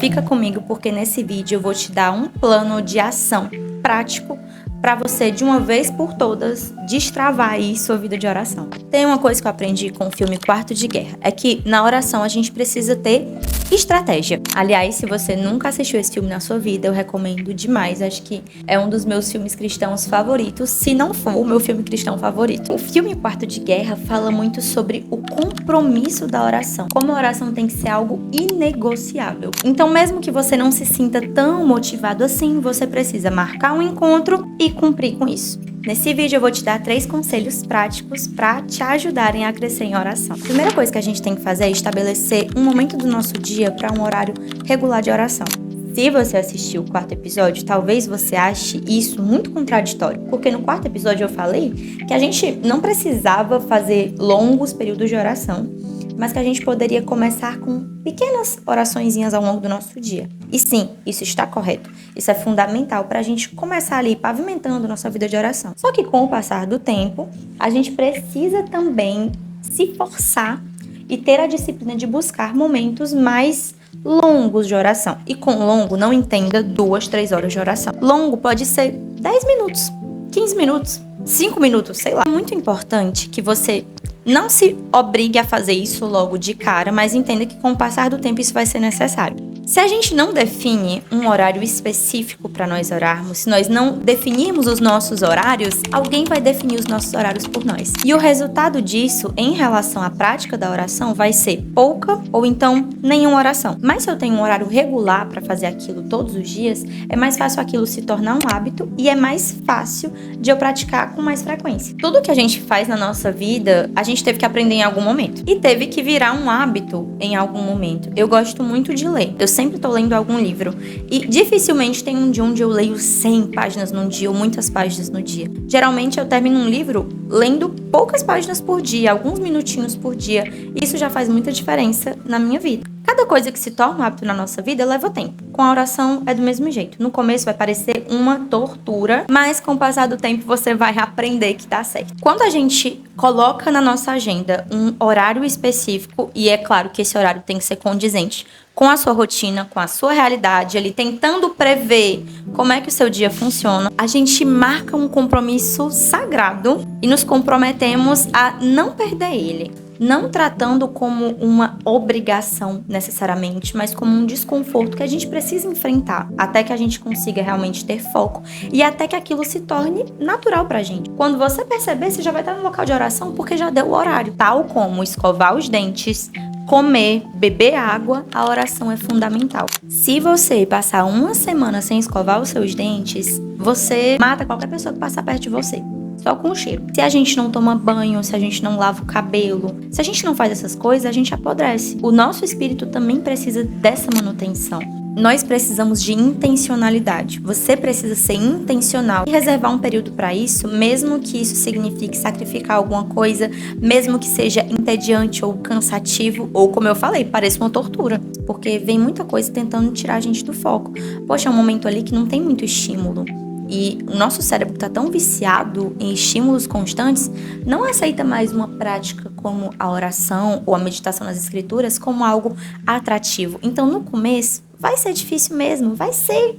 fica comigo porque nesse vídeo eu vou te dar um plano de ação prático para você, de uma vez por todas, destravar aí sua vida de oração. Tem uma coisa que eu aprendi com o filme Quarto de Guerra, é que na oração a gente precisa ter estratégia. Aliás, se você nunca assistiu esse filme na sua vida, eu recomendo demais. Acho que é um dos meus filmes cristãos favoritos, se não for o meu filme cristão favorito. O filme Quarto de Guerra fala muito sobre o compromisso da oração, como a oração tem que ser algo inegociável. Então, mesmo que você não se sinta tão motivado assim, você precisa marcar um encontro e cumprir com isso. Nesse vídeo eu vou te dar 3 conselhos práticos para te ajudarem a crescer em oração. A primeira coisa que a gente tem que fazer é estabelecer um momento do nosso dia para um horário regular de oração. Se você assistiu o 4º episódio, talvez você ache isso muito contraditório, porque no 4º episódio eu falei que a gente não precisava fazer longos períodos de oração, mas que a gente poderia começar com pequenas oraçõezinhas ao longo do nosso dia. E sim, isso está correto. Isso é fundamental para a gente começar ali pavimentando nossa vida de oração. Só que com o passar do tempo, a gente precisa também se forçar e ter a disciplina de buscar momentos mais longos de oração. E com longo, não entenda 2, 3 horas de oração. Longo pode ser 10 minutos, 15 minutos, 5 minutos, sei lá. É muito importante que você não se obrigue a fazer isso logo de cara, mas entenda que com o passar do tempo isso vai ser necessário. Se a gente não define um horário específico para nós orarmos, se nós não definirmos os nossos horários, alguém vai definir os nossos horários por nós. E o resultado disso, em relação à prática da oração, vai ser pouca ou então nenhuma oração. Mas se eu tenho um horário regular para fazer aquilo todos os dias, é mais fácil aquilo se tornar um hábito e é mais fácil de eu praticar com mais frequência. Tudo que a gente faz na nossa vida, a gente teve que aprender em algum momento. E teve que virar um hábito em algum momento. Eu gosto muito de ler. Eu sempre tô lendo algum livro. E dificilmente tem um dia onde eu leio 100 páginas num dia ou muitas páginas no dia. Geralmente eu termino um livro lendo poucas páginas por dia, alguns minutinhos por dia. E isso já faz muita diferença na minha vida. Cada coisa que se torna um hábito na nossa vida leva tempo. Com a oração é do mesmo jeito. No começo vai parecer uma tortura, mas com o passar do tempo você vai aprender que dá certo. Quando a gente coloca na nossa agenda um horário específico, e é claro que esse horário tem que ser condizente com a sua rotina, com a sua realidade, ali tentando prever como é que o seu dia funciona, a gente marca um compromisso sagrado e nos comprometemos a não perder ele. Não tratando como uma obrigação necessariamente, mas como um desconforto que a gente precisa enfrentar até que a gente consiga realmente ter foco e até que aquilo se torne natural pra gente. Quando você perceber, você já vai estar no local de oração porque já deu o horário. Tal como escovar os dentes, comer, beber água, a oração é fundamental. Se você passar uma semana sem escovar os seus dentes, você mata qualquer pessoa que passar perto de você. Só com o cheiro. Se a gente não toma banho, se a gente não lava o cabelo, se a gente não faz essas coisas, a gente apodrece. O nosso espírito também precisa dessa manutenção. Nós precisamos de intencionalidade. Você precisa ser intencional e reservar um período para isso, mesmo que isso signifique sacrificar alguma coisa, mesmo que seja entediante ou cansativo, ou como eu falei, pareça uma tortura. Porque vem muita coisa tentando tirar a gente do foco. Poxa, é um momento ali que não tem muito estímulo. E o nosso cérebro está tão viciado em estímulos constantes, não aceita mais uma prática como a oração ou a meditação nas escrituras como algo atrativo. Então, no começo, vai ser difícil mesmo, vai ser,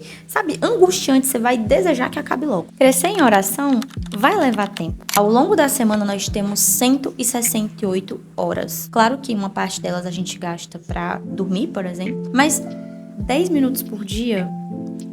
angustiante, você vai desejar que acabe logo. Crescer em oração vai levar tempo. Ao longo da semana, nós temos 168 horas. Claro que uma parte delas a gente gasta para dormir, por exemplo, mas 10 minutos por dia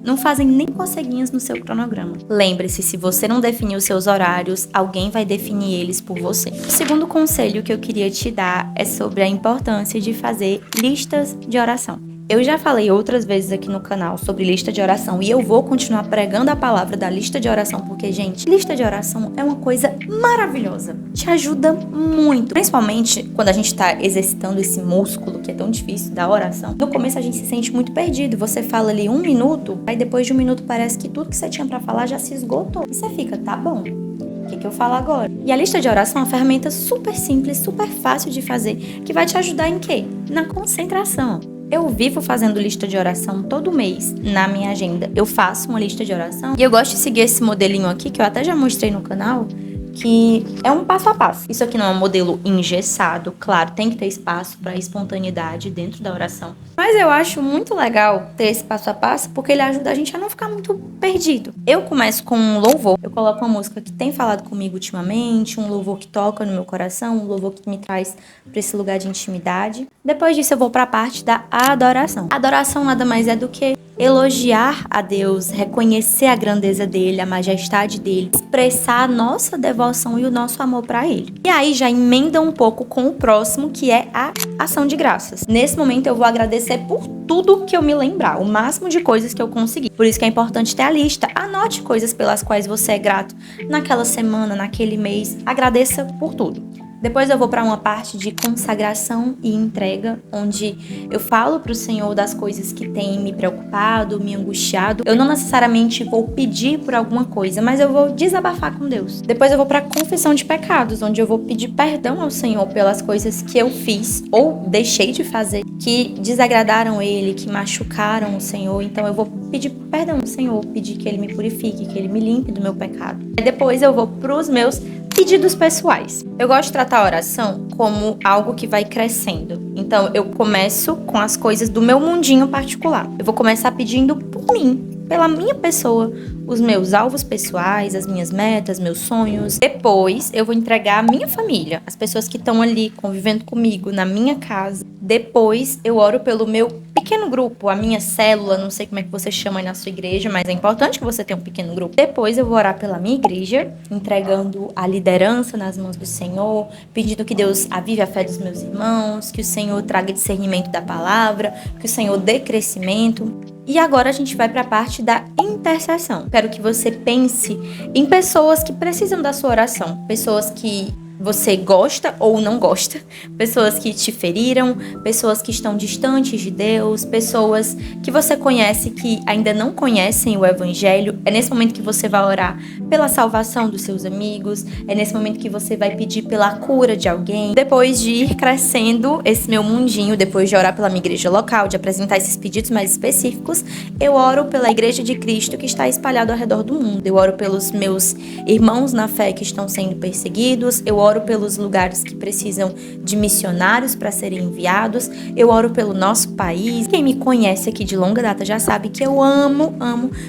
não fazem nem coceguinhas no seu cronograma. Lembre-se, se você não definir os seus horários, alguém vai definir eles por você. O segundo conselho que eu queria te dar é sobre a importância de fazer listas de oração. Eu já falei outras vezes aqui no canal sobre lista de oração e eu vou continuar pregando a palavra da lista de oração porque, gente, lista de oração é uma coisa maravilhosa. Te ajuda muito, principalmente quando a gente está exercitando esse músculo que é tão difícil da oração. No começo a gente se sente muito perdido. Você fala ali 1 minuto, aí depois de 1 minuto parece que tudo que você tinha pra falar já se esgotou. E você fica, tá bom, o que eu falo agora? E a lista de oração é uma ferramenta super simples, super fácil de fazer, que vai te ajudar em quê? Na concentração. Eu vivo fazendo lista de oração todo mês na minha agenda. Eu faço uma lista de oração e eu gosto de seguir esse modelinho aqui, que eu até já mostrei no canal, que é um passo a passo. Isso aqui não é um modelo engessado, claro, tem que ter espaço para espontaneidade dentro da oração. Mas eu acho muito legal ter esse passo a passo, porque ele ajuda a gente a não ficar muito perdido. Eu começo com um louvor, eu coloco uma música que tem falado comigo ultimamente, um louvor que toca no meu coração, um louvor que me traz para esse lugar de intimidade. Depois disso eu vou para a parte da adoração. A adoração nada mais é do que elogiar a Deus, reconhecer a grandeza dele, a majestade dele, expressar a nossa devoção e o nosso amor para ele. E aí já emenda um pouco com o próximo, que é a ação de graças. Nesse momento eu vou agradecer por tudo que eu me lembrar, o máximo de coisas que eu conseguir. Por isso que é importante ter a lista. Anote coisas pelas quais você é grato naquela semana, naquele mês. Agradeça por tudo. Depois eu vou para uma parte de consagração e entrega, onde eu falo para o Senhor das coisas que têm me preocupado, me angustiado. Eu não necessariamente vou pedir por alguma coisa, mas eu vou desabafar com Deus. Depois eu vou para confissão de pecados, onde eu vou pedir perdão ao Senhor pelas coisas que eu fiz ou deixei de fazer, que desagradaram Ele, que machucaram o Senhor. Então eu vou pedir perdão ao Senhor, pedir que Ele me purifique, que Ele me limpe do meu pecado. E depois eu vou para os meus pedidos pessoais. Eu gosto de tratar a oração como algo que vai crescendo. Então, eu começo com as coisas do meu mundinho particular. Eu vou começar pedindo por mim, pela minha pessoa, os meus alvos pessoais, as minhas metas, meus sonhos. Depois, eu vou entregar a minha família, as pessoas que estão ali convivendo comigo na minha casa. Depois, eu oro pelo meu pequeno grupo, a minha célula, não sei como é que você chama aí na sua igreja, mas é importante que você tenha um pequeno grupo. Depois eu vou orar pela minha igreja, entregando a liderança nas mãos do Senhor, pedindo que Deus avive a fé dos meus irmãos, que o Senhor traga discernimento da palavra, que o Senhor dê crescimento. E agora a gente vai para a parte da intercessão. Quero que você pense em pessoas que precisam da sua oração, pessoas que você gosta ou não gosta, pessoas que te feriram, pessoas que estão distantes de Deus, pessoas que você conhece que ainda não conhecem o Evangelho. É nesse momento que você vai orar pela salvação dos seus amigos, é nesse momento que você vai pedir pela cura de alguém. Depois de ir crescendo esse meu mundinho, depois de orar pela minha igreja local, de apresentar esses pedidos mais específicos, eu oro pela Igreja de Cristo que está espalhada ao redor do mundo. Eu oro pelos meus irmãos na fé que estão sendo perseguidos, eu oro pelos lugares que precisam de missionários para serem enviados, eu oro pelo nosso país. Quem me conhece aqui de longa data já sabe que eu amo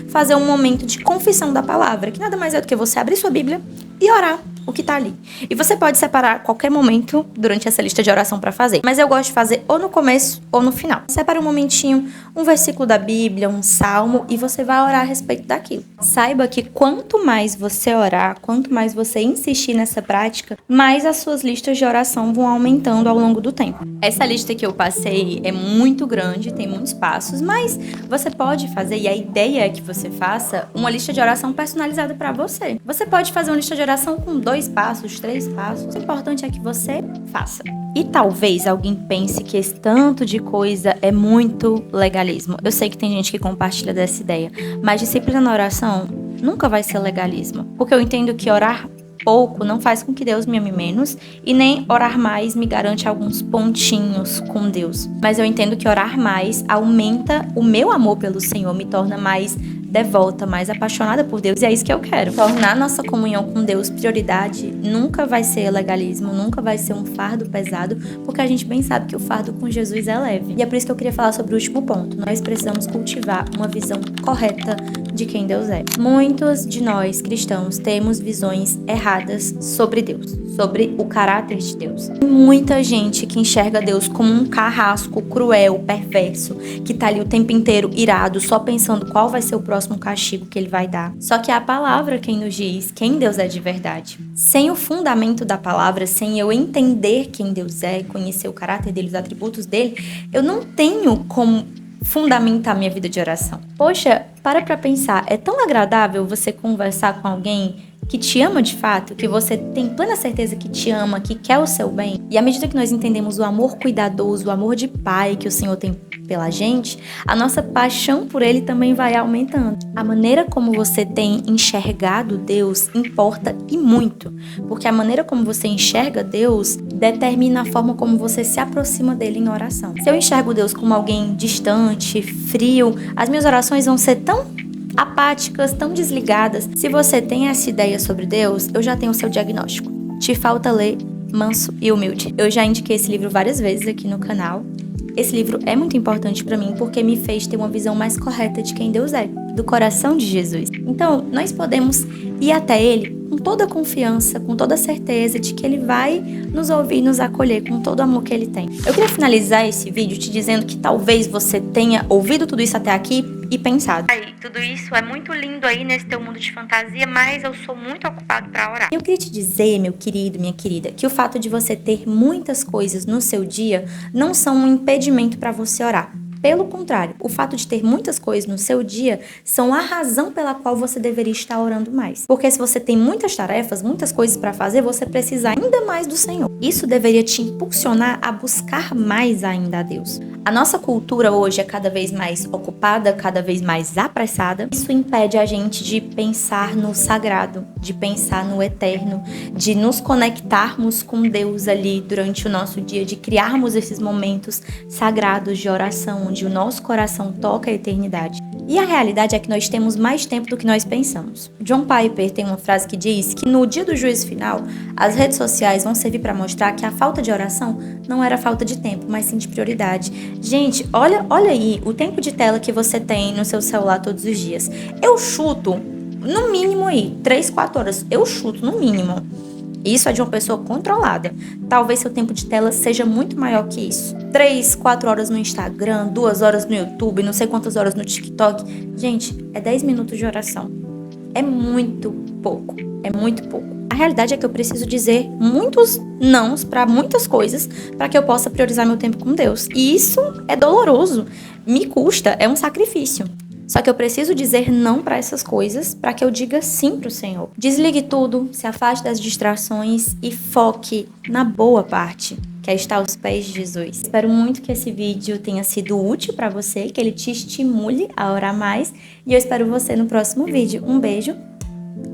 fazer um momento de confissão da palavra, que nada mais é do que você abrir sua Bíblia e orar o que tá ali. E você pode separar qualquer momento durante essa lista de oração para fazer, mas eu gosto de fazer ou no começo ou no final. Separa um momentinho, um versículo da Bíblia, um salmo, e você vai orar a respeito daquilo. Saiba que quanto mais você orar, quanto mais você insistir nessa prática, mais as suas listas de oração vão aumentando ao longo do tempo. Essa lista que eu passei é muito grande, tem muitos passos, mas você pode fazer, e a ideia é que você faça uma lista de oração personalizada para você. Você pode fazer uma lista de oração com 2 passos, 3 passos. O importante é que você faça. E talvez alguém pense que esse tanto de coisa é muito legalismo. Eu sei que tem gente que compartilha dessa ideia, mas disciplina na oração nunca vai ser legalismo. Porque eu entendo que orar pouco não faz com que Deus me ame menos, e nem orar mais me garante alguns pontinhos com Deus. Mas eu entendo que orar mais aumenta o meu amor pelo Senhor, me torna mais devota, mais apaixonada por Deus, e é isso que eu quero. Tornar nossa comunhão com Deus prioridade nunca vai ser legalismo, nunca vai ser um fardo pesado, porque a gente bem sabe que o fardo com Jesus é leve. E é por isso que eu queria falar sobre o último ponto. Nós precisamos cultivar uma visão correta de quem Deus é. Muitos de nós, cristãos, temos visões erradas sobre Deus, sobre o caráter de Deus. Tem muita gente que enxerga Deus como um carrasco cruel, perverso, que tá ali o tempo inteiro irado, só pensando qual vai ser o próximo castigo que ele vai dar. Só que é a palavra quem nos diz quem Deus é de verdade. Sem o fundamento da palavra, sem eu entender quem Deus é, conhecer o caráter dele, os atributos dele, eu não tenho como fundamentar minha vida de oração. Poxa, para pra pensar, é tão agradável você conversar com alguém que te ama de fato, que você tem plena certeza que te ama, que quer o seu bem. E à medida que nós entendemos o amor cuidadoso, o amor de pai que o Senhor tem pela gente, a nossa paixão por Ele também vai aumentando. A maneira como você tem enxergado Deus importa e muito, porque a maneira como você enxerga Deus determina a forma como você se aproxima dele em oração. Se eu enxergo Deus como alguém distante, frio, as minhas orações vão ser tão apáticas, tão desligadas. Se você tem essa ideia sobre Deus, eu já tenho o seu diagnóstico. Te falta ler Manso e Humilde. Eu já indiquei esse livro várias vezes aqui no canal. Esse livro é muito importante para mim porque me fez ter uma visão mais correta de quem Deus é, do coração de Jesus. Então, nós podemos ir até Ele com toda a confiança, com toda a certeza de que Ele vai nos ouvir e nos acolher com todo o amor que Ele tem. Eu queria finalizar esse vídeo te dizendo que talvez você tenha ouvido tudo isso até aqui e pensado: ai, tudo isso é muito lindo aí nesse teu mundo de fantasia, mas eu sou muito ocupado para orar. Eu queria te dizer, meu querido, minha querida, que o fato de você ter muitas coisas no seu dia não são um impedimento para você orar. Pelo contrário, o fato de ter muitas coisas no seu dia são a razão pela qual você deveria estar orando mais. Porque se você tem muitas tarefas, muitas coisas para fazer, você precisa ainda mais do Senhor. Isso deveria te impulsionar a buscar mais ainda a Deus. A nossa cultura hoje é cada vez mais ocupada, cada vez mais apressada. Isso impede a gente de pensar no sagrado, de pensar no eterno, de nos conectarmos com Deus ali durante o nosso dia, de criarmos esses momentos sagrados de oração, onde o nosso coração toca a eternidade. E a realidade é que nós temos mais tempo do que nós pensamos. John Piper tem uma frase que diz que no dia do juízo final, as redes sociais vão servir para mostrar que a falta de oração não era falta de tempo, mas sim de prioridade. Gente, olha aí o tempo de tela que você tem no seu celular todos os dias. Eu chuto, no mínimo aí, 3, 4 horas. Eu chuto, no mínimo. Isso é de uma pessoa controlada. Talvez seu tempo de tela seja muito maior que isso. 3, 4 horas no Instagram, 2 horas no YouTube, não sei quantas horas no TikTok. Gente, é 10 minutos de oração. É muito pouco. É muito pouco. A realidade é que eu preciso dizer muitos nãos para muitas coisas para que eu possa priorizar meu tempo com Deus. E isso é doloroso. Me custa, é um sacrifício. Só que eu preciso dizer não para essas coisas para que eu diga sim para o Senhor. Desligue tudo, se afaste das distrações e foque na boa parte, que é estar aos pés de Jesus. Espero muito que esse vídeo tenha sido útil para você, que ele te estimule a orar mais. E eu espero você no próximo vídeo. Um beijo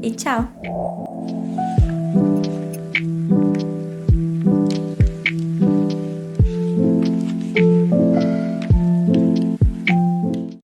e tchau!